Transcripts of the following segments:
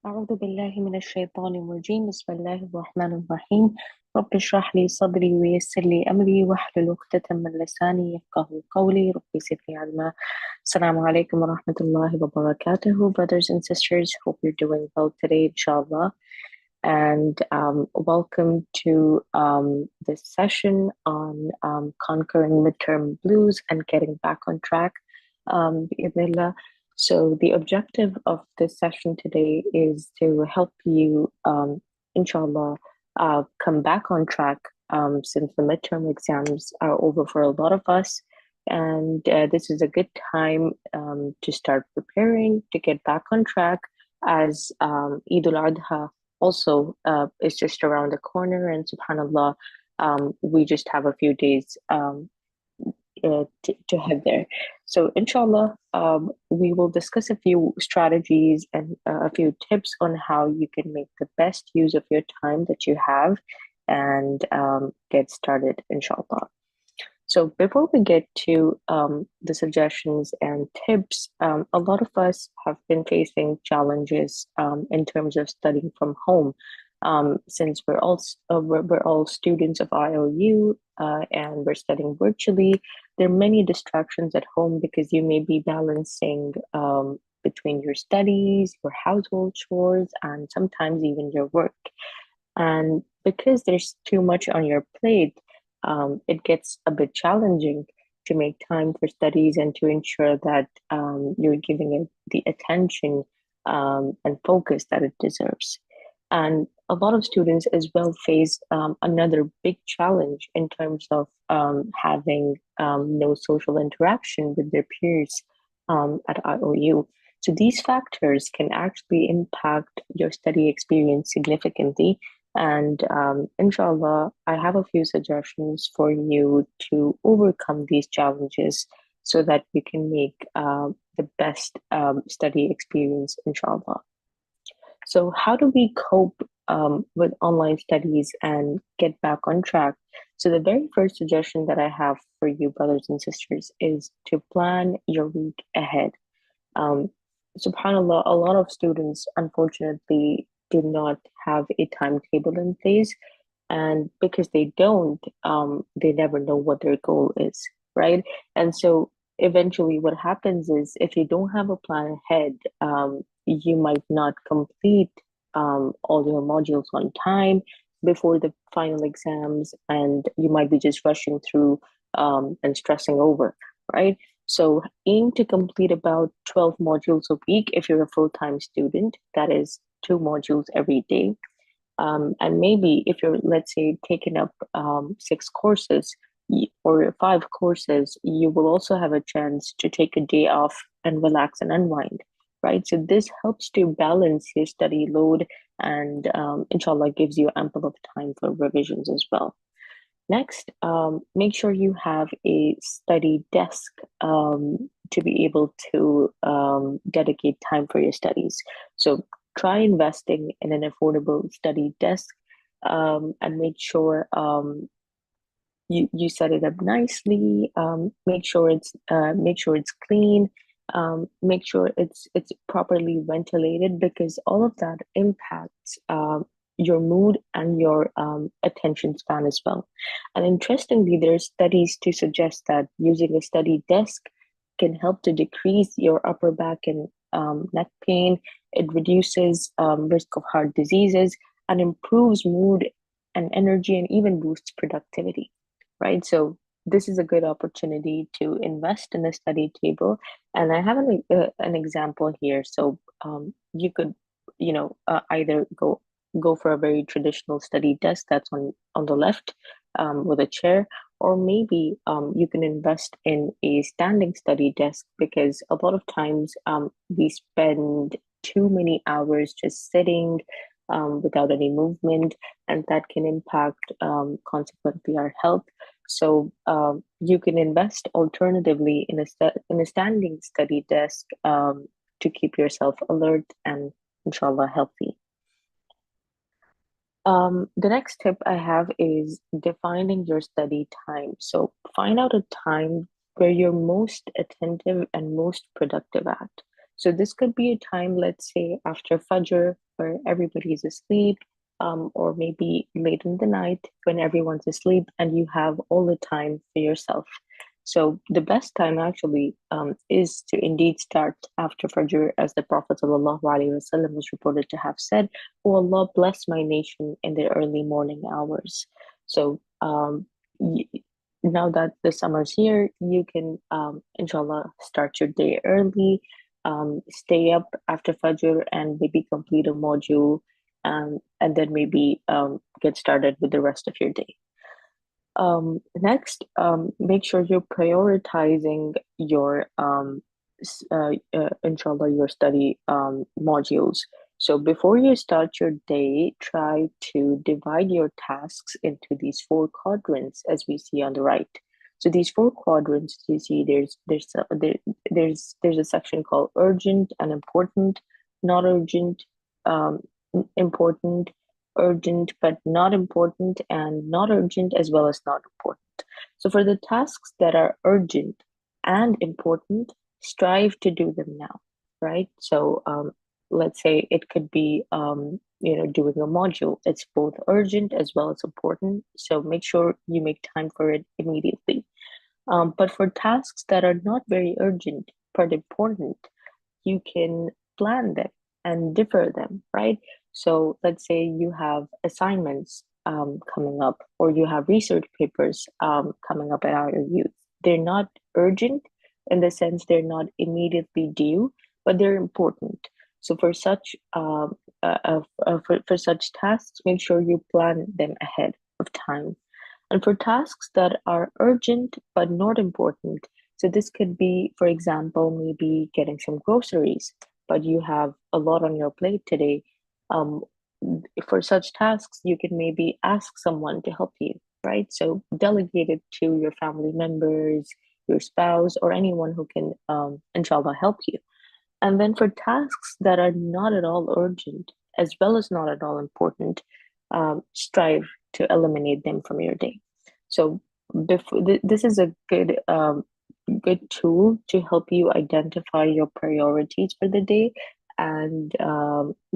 أعوذ بالله من الشيطان الرجيم بسم الله الرحمن الرحيم رب اشرح لي صدري ويسر لي أمري واحلل عقدة من لساني يفقه قولي رب زدني علما. Assalamu alaikum wa rahmatullahi wa barakatuhu, brothers and sisters. Hope you're doing well today, inshallah. And welcome to this session on conquering midterm blues and getting back on track. Bi'idhnillah. So, the objective of this session today is to help you, inshallah, come back on track since the midterm exams are over for a lot of us. And this is a good time to start preparing to get back on track as Eid al-Adha also is just around the corner, and subhanallah, we just have a few days to head there. So inshallah, we will discuss a few strategies and a few tips on how you can make the best use of your time that you have and get started, inshallah. So before we get to the suggestions and tips, a lot of us have been facing challenges in terms of studying from home. Since we're all students of IOU and we're studying virtually, there are many distractions at home because you may be balancing between your studies, your household chores, and sometimes even your work. And because there's too much on your plate, it gets a bit challenging to make time for studies and to ensure that you're giving it the attention and focus that it deserves. And a lot of students as well face another big challenge in terms of having no social interaction with their peers at IOU. So these factors can actually impact your study experience significantly. And inshallah, I have a few suggestions for you to overcome these challenges so that you can make the best study experience, inshallah. So, how do we cope with online studies and get back on track? So, the very first suggestion that I have for you, brothers and sisters, is to plan your week ahead. Um, SubhanAllah, a lot of students unfortunately do not have a timetable in place. And because they don't, they never know what their goal is, right? And so eventually, what happens is if you don't have a plan ahead, you might not complete all your modules on time before the final exams, and you might be just rushing through and stressing over, right? So aim to complete about 12 modules a week if you're a full-time student. That is two modules every day. And maybe if you're, let's say, taking up six courses or five courses, you will also have a chance to take a day off and relax and unwind, right? So this helps to balance your study load and inshallah gives you ample of time for revisions as well. Next, make sure you have a study desk to be able to dedicate time for your studies. So try investing in an affordable study desk and make sure you set it up nicely. Make sure it's clean. Make sure it's properly ventilated because all of that impacts your mood and your attention span as well. And interestingly, there are studies to suggest that using a study desk can help to decrease your upper back and neck pain. It reduces risk of heart diseases and improves mood and energy and even boosts productivity, right? So this is a good opportunity to invest in a study table. And I have an example here. So you could, either go for a very traditional study desk that's on the left with a chair, or maybe you can invest in a standing study desk because a lot of times we spend too many hours just sitting without any movement, and that can impact consequently our health. So you can invest alternatively in a standing study desk to keep yourself alert and inshallah healthy. The next tip I have is defining your study time. So find out a time where you're most attentive and most productive at. So this could be a time, let's say after Fajr, where everybody's asleep, or maybe late in the night when everyone's asleep and you have all the time for yourself. So the best time actually is to indeed start after Fajr, as the Prophet ﷺ was reported to have said, "Oh Allah, bless my nation in the early morning hours." So y now that the summer's here, you can inshallah start your day early, stay up after Fajr and maybe complete a module, and then maybe get started with the rest of your day. Next, make sure you're prioritizing your inshallah, your study modules. So before you start your day, try to divide your tasks into these four quadrants, as we see on the right. So these four quadrants, you see, there's a section called urgent and important, not urgent, um, important, urgent but not important, and not urgent as well as not important. So for the tasks that are urgent and important, strive to do them now, right? So let's say it could be doing a module. It's both urgent as well as important. So make sure you make time for it immediately. But for tasks that are not very urgent but important, you can plan them and defer them, right? So let's say you have assignments coming up, or you have research papers coming up at IOU. They're not urgent in the sense they're not immediately due, but they're important. So for such tasks, make sure you plan them ahead of time. And for tasks that are urgent but not important, so this could be, for example, maybe getting some groceries, but you have a lot on your plate today. Um, for such tasks, you can maybe ask someone to help you, right? So delegate it to your family members, your spouse, or anyone who can, inshallah, help you. And then for tasks that are not at all urgent, as well as not at all important, strive to eliminate them from your day. So this is a good tool to help you identify your priorities for the day and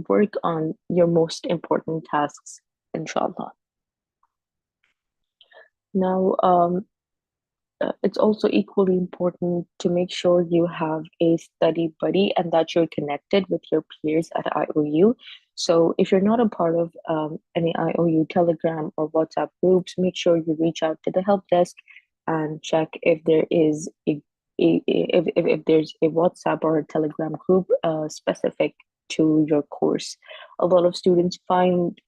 work on your most important tasks, inshallah. Now, it's also equally important to make sure you have a study buddy and that you're connected with your peers at IOU. So if you're not a part of any IOU Telegram or WhatsApp groups, make sure you reach out to the help desk and check if there is if there's a WhatsApp or a Telegram group specific to your course. A lot of students find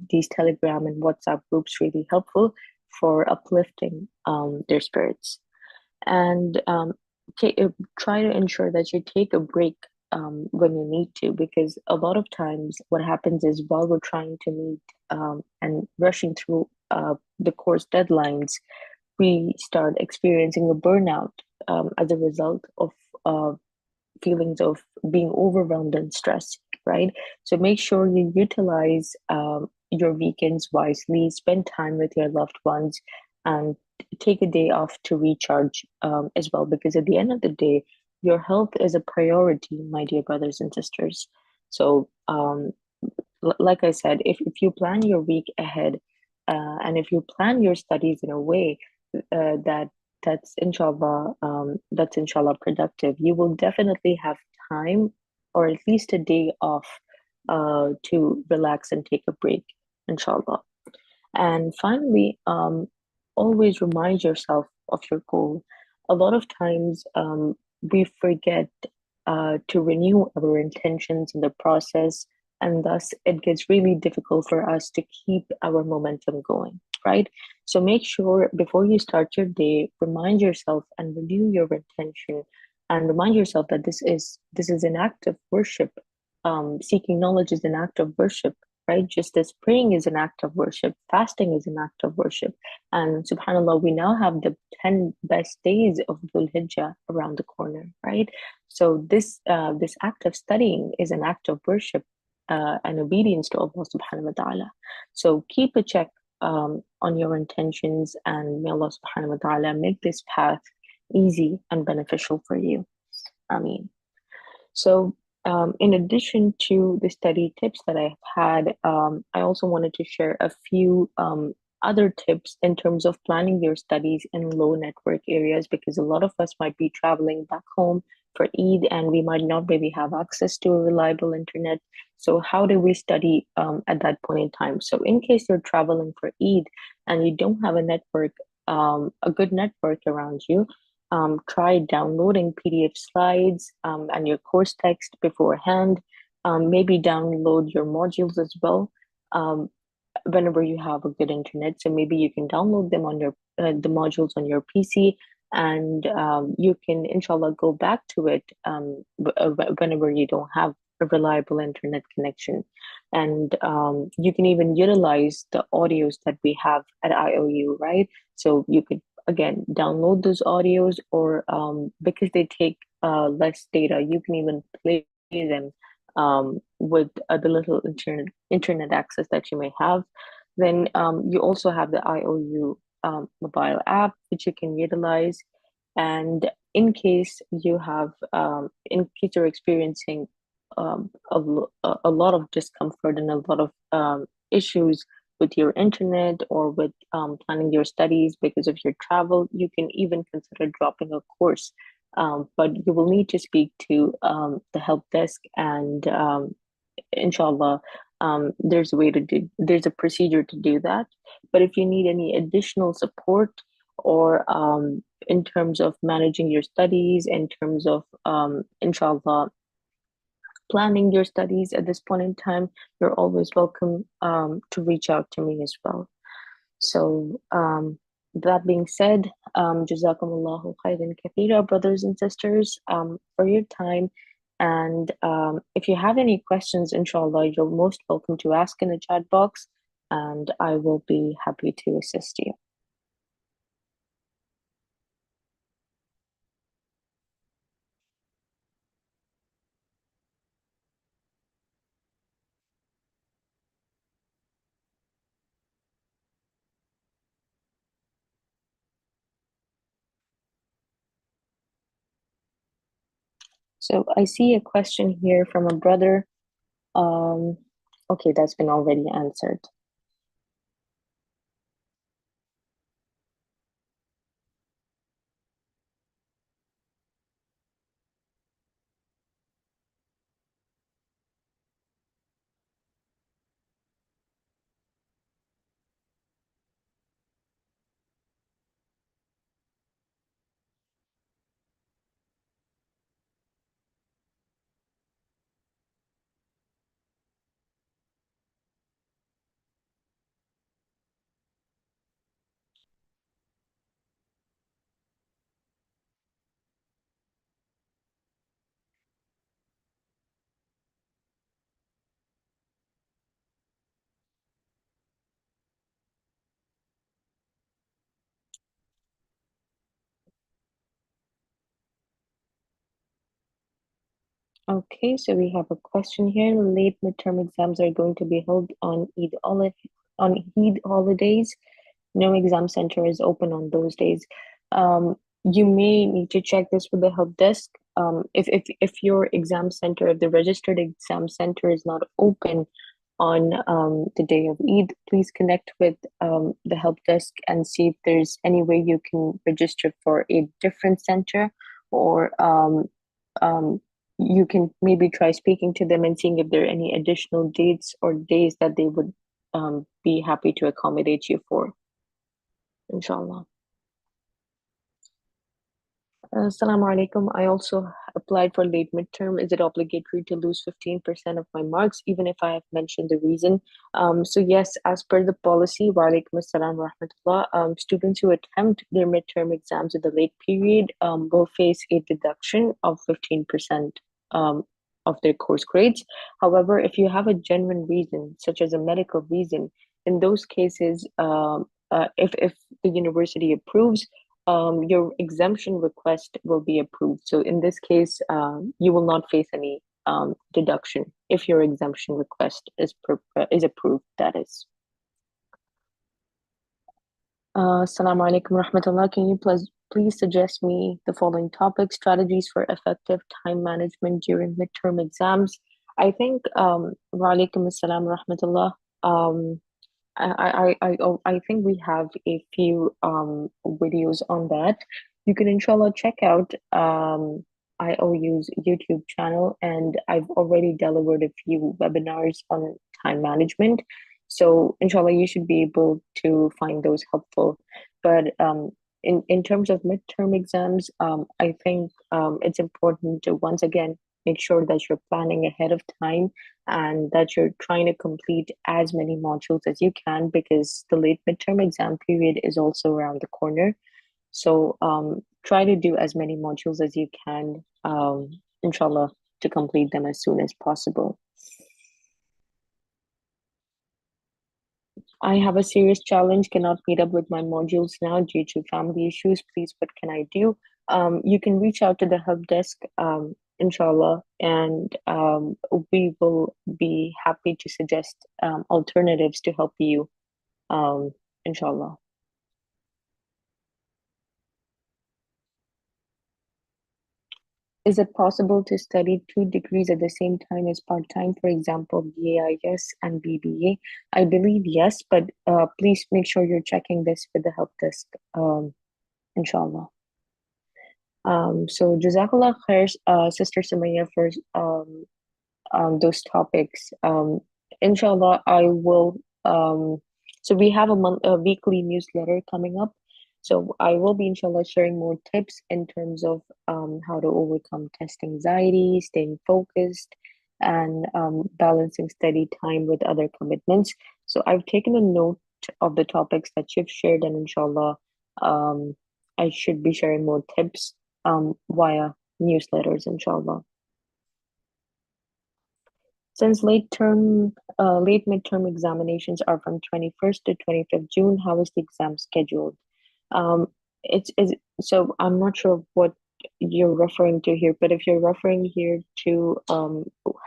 these Telegram and WhatsApp groups really helpful for uplifting their spirits. And try to ensure that you take a break when you need to, because a lot of times what happens is while we're trying to meet and rushing through the course deadlines, we start experiencing a burnout as a result of uh, feelings of being overwhelmed and stressed, right? So make sure you utilize your weekends wisely, spend time with your loved ones, and take a day off to recharge as well. Because at the end of the day, your health is a priority, my dear brothers and sisters. So, like I said, if you plan your week ahead, and if you plan your studies in a way that that's inshallah productive, you will definitely have time or at least a day off to relax and take a break, inshallah. And finally, always remind yourself of your goal. A lot of times, we forget to renew our intentions in the process, and thus it gets really difficult for us to keep our momentum going, right? So make sure before you start your day, remind yourself and renew your intention, and remind yourself that this is an act of worship. Seeking knowledge is an act of worship, right? Just as praying is an act of worship, fasting is an act of worship. And subhanAllah, we now have the 10 best days of Dhul Hijjah around the corner, right? So this act of studying is an act of worship and obedience to Allah subhanahu wa ta'ala. So keep a check on your intentions, and may Allah subhanahu wa ta'ala make this path easy and beneficial for you. Ameen. So, in addition to the study tips that I've had, I also wanted to share a few other tips in terms of planning your studies in low network areas, because a lot of us might be traveling back home for Eid and we might not maybe have access to a reliable internet. So, how do we study at that point in time? So, in case you're traveling for Eid and you don't have a network, a good network around you, try downloading PDF slides and your course text beforehand. Maybe download your modules as well um, whenever you have a good internet. So maybe you can download them on your the modules on your PC, and you can, inshallah, go back to it whenever you don't have a reliable internet connection. And you can even utilize the audios that we have at IOU, right? So you could again download those audios, or because they take less data, you can even play them with the little internet access that you may have. Then you also have the IOU mobile app, which you can utilize. And in case you're experiencing a lot of discomfort and a lot of issues with your internet or with planning your studies because of your travel, you can even consider dropping a course. But you will need to speak to the help desk, and inshallah, there's a procedure to do that. But if you need any additional support, or in terms of managing your studies, in terms of inshallah planning your studies at this point in time, you're always welcome to reach out to me as well. So, that being said, Jazakumullahu khairan kathira, brothers and sisters, for your time. And if you have any questions, inshallah, you're most welcome to ask in the chat box, and I will be happy to assist you. So I see a question here from a brother. Um, okay, that's been already answered. Okay, so we have a question here. Late midterm exams are going to be held on Eid holidays. No exam center is open on those days. You may need to check this with the help desk. If your exam center, if the registered exam center is not open on the day of Eid, please connect with the help desk and see if there's any way you can register for a different center, or um, you can maybe try speaking to them and seeing if there are any additional dates or days that they would be happy to accommodate you for, inshallah. Assalamu alaikum. I also applied for late midterm. Is it obligatory to lose 15% of my marks, even if I have mentioned the reason? So yes, as per the policy, wa alaikum assalam wa rahmatullah, students who attempt their midterm exams in the late period will face a deduction of 15% of their course grades. However, if you have a genuine reason, such as a medical reason, in those cases, if the university approves, your exemption request will be approved. So in this case, you will not face any deduction if your exemption request is approved. That is. Assalamu alaikum rahmatullah. Can you please suggest me the following topics: strategies for effective time management during midterm exams. I think, wa alaikum assalam wa rahmatullah. Um, I think we have a few videos on that. You can inshallah check out IOU's YouTube channel, and I've already delivered a few webinars on time management. So inshallah you should be able to find those helpful. But in terms of midterm exams, I think it's important to once again make sure that you're planning ahead of time and that you're trying to complete as many modules as you can because the late midterm exam period is also around the corner. So try to do as many modules as you can, inshallah, to complete them as soon as possible. I have a serious challenge, cannot meet up with my modules now due to family issues. Please, what can I do? You can reach out to the help desk, inshallah, and we will be happy to suggest alternatives to help you, um, inshallah. Is it possible to study two degrees at the same time as part-time, for example, BAIS and BBA? I believe yes, but please make sure you're checking this with the help desk, inshallah. So Jazakallah khair, Sister Sumaya, for those topics. Inshallah, I will. So we have a weekly newsletter coming up. So I will be, inshallah, sharing more tips in terms of how to overcome test anxiety, staying focused, and balancing study time with other commitments. So I've taken a note of the topics that you've shared, and inshallah, um, I should be sharing more tips via newsletters, inshallah. Since late midterm examinations are from 21st to 25th June, how is the exam scheduled? Um, it's so I'm not sure what you're referring to here, but if you're referring here to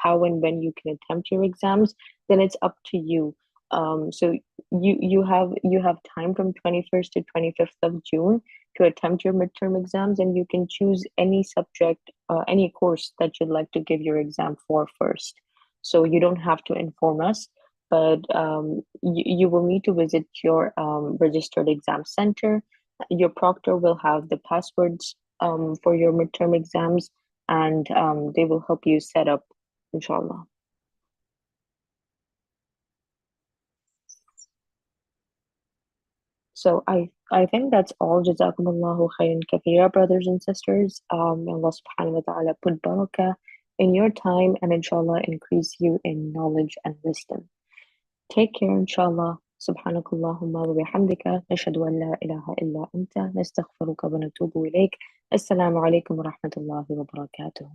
how and when you can attempt your exams, then it's up to you. So you have time from 21st to 25th of June to attempt your midterm exams, and you can choose any subject, any course that you'd like to give your exam for first. So you don't have to inform us, but you will need to visit your registered exam center. Your proctor will have the passwords for your midterm exams, and they will help you set up, inshallah. So I think that's all. Jazakumullahu khairan kathira, brothers and sisters. May Allah subhanahu wa ta'ala put barakah in your time and inshallah increase you in knowledge and wisdom. Take care, inshallah. سبحانك اللهم وبحمدك نشهد أن لا إله إلا أنت نستغفرك ونتوب إليك. السلام عليكم ورحمة الله وبركاته.